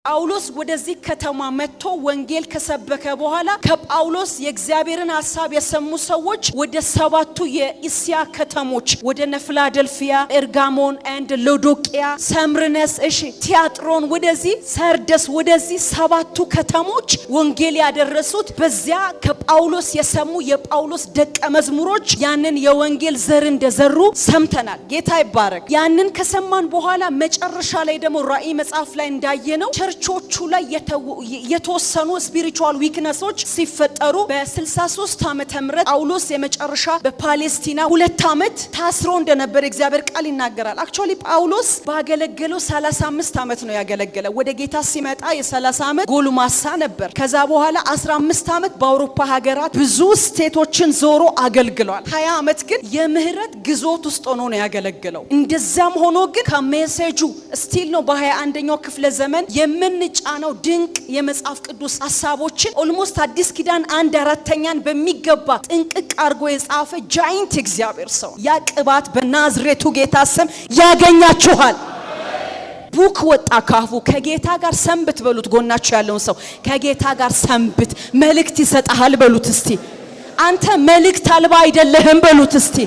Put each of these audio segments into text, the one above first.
ጳውሎስ ወደዚህ ከተማ መጥቶ ወንጌል ከሰበከ በኋላ ከጳውሎስ የእግዚአብሔርን ሐሳብ የሰሙ ሰዎች ወደ ሰባቱ የእስያ ከተሞች ወደ ፊላደልፊያ፣ ኤርጋሞን and ሎዶቅያ፣ ሰምርነስ፣ ቲያጥሮን ወደዚህ ሰርደስ ወደዚህ ሰባቱ ከተሞች ወንጌል ያደረሱት በዚያ ከጳውሎስ የሰሙ የጳውሎስ ደቀ መዝሙሮች ያንን የወንጌል ዘር እንደዘሩ ሰምተናል። ጌታ ይባረክ። ያንን ከሰማን በኋላ መጨረሻ ላይ ደግሞ ራእይ መጽሐፍ ላይ እንዳየነው ቸርቾቹ ላይ የተወሰኑ ስፒሪቹዋል ዊክነሶች ሲፈጠሩ በ63 ዓመተ ምህረት ጳውሎስ የመጨረሻ በፓሌስቲና 2 ዓመት ታስሮ እንደነበር እግዚአብሔር ቃል ይናገራል። አክቹአሊ ጳውሎስ ባገለገለው 35 ዓመት ነው ያገለገለው። ወደ ጌታ ሲመጣ የ30 ዓመት ጎልማሳ ነበር። ከዛ በኋላ 15 ዓመት በአውሮፓ ሀገራት ብዙ ስቴቶችን ዞሮ አገልግሏል። 20 ዓመት ግን የምህረት ግዞት ውስጥ ሆኖ ነው ያገለገለው። እንደዛም ሆኖ ግን ከሜሴጁ ስቲል ነው በ21ኛው ክፍለ ዘመን የምንጫነው ድንቅ የመጽሐፍ ቅዱስ ሐሳቦችን ኦልሞስት አዲስ ኪዳን 1/4ኛን በሚገባ ጥንቅቅ አርጎ የጻፈ ጃይንት እግዚአብሔር ሰው ያ ቅባት በናዝሬቱ ጌታ ስም ያገኛችኋል። ቡክ ወጣ ካፉ ከጌታ ጋር ሰንብት በሉት። ጎናችሁ ያለውን ሰው ከጌታ ጋር ሰንብት መልእክት ይሰጣል በሉት። እስቲ አንተ መልእክት አልባ አይደለህም በሉት። እስቲ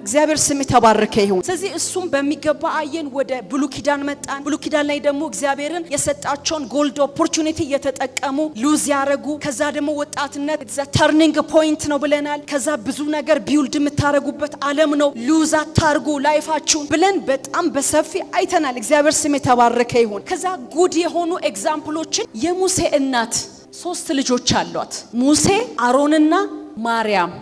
እግዚአብሔር ስም የተባረከ ይሁን። ስለዚህ እሱም በሚገባ አየን። ወደ ብሉይ ኪዳን መጣን። ብሉይ ኪዳን ላይ ደግሞ እግዚአብሔርን የሰጣቸውን ጎልድ ኦፖርቹኒቲ እየተጠቀሙ ሉዝ ያረጉ። ከዛ ደግሞ ወጣትነት ተርኒንግ ፖይንት ነው ብለናል። ከዛ ብዙ ነገር ቢውልድ የምታረጉበት ዓለም ነው። ሉዝ አታርጉ ላይፋችሁን ብለን በጣም በሰፊ አይተናል። እግዚአብሔር ስም የተባረከ ይሁን። ከዛ ጉድ የሆኑ ኤግዛምፕሎችን የሙሴ እናት 3 ልጆች አሏት፣ ሙሴ፣ አሮንና ማርያም።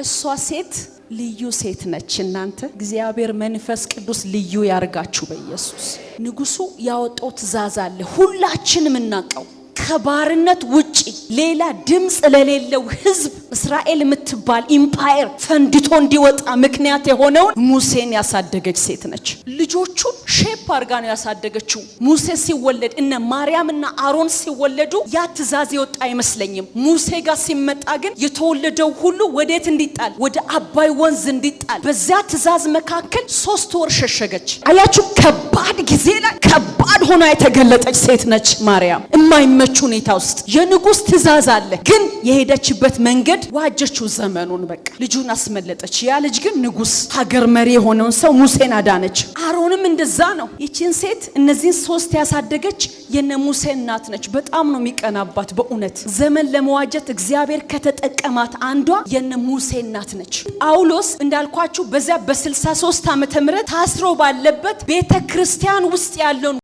እሷ ሴት ልዩ ሴት ነች። እናንተ እግዚአብሔር መንፈስ ቅዱስ ልዩ ያርጋችሁ በኢየሱስ። ንጉሱ ያወጣው ትእዛዝ አለ ሁላችንም እናቀው። ከባርነት ውጪ ሌላ ድምጽ ለሌለው ህዝብ እስራኤል የምትባል ኢምፓየር ፈንድቶ እንዲወጣ ምክንያት የሆነው ሙሴን ያሳደገች ሴት ነች። ልጆቹን ሼፕ አርጋ ነው ያሳደገችው። ሙሴ ሲወለድ እነ ማርያምና አሮን ሲወለዱ ያ ትእዛዝ የወጣ አይመስለኝም። ሙሴ ጋር ሲመጣ ግን የተወለደው ሁሉ ወዴት እንዲጣል? ወደ አባይ ወንዝ እንዲጣል። በዚያ ትእዛዝ መካከል 3 ወር ሸሸገች። አያችሁ፣ ከባድ ጊዜ ላይ ከባድ ሆና የተገለጠች ሴት ነች ማርያም። የማይመች ሁኔታ ውስጥ የንጉስ ትእዛዝ አለ፣ ግን የሄደችበት መንገድ ዋጀችው ዘመኑን። በቃ ልጁን አስመለጠች። ያ ልጅ ግን ንጉስ ሀገር መሪ የሆነውን ሰው ሙሴን አዳነች። አሮንም እንደዛ ነው። ይቺን ሴት እነዚህን 3 ያሳደገች የነ ሙሴ እናት ነች። በጣም ነው የሚቀናባት በእውነት። ዘመን ለመዋጀት እግዚአብሔር ከተጠቀማት አንዷ የነ ሙሴ እናት ነች። ጳውሎስ እንዳልኳችሁ በዚያ በ63 ዓመተ ምህረት ታስሮ ባለበት ቤተክርስቲያን ውስጥ ያለውን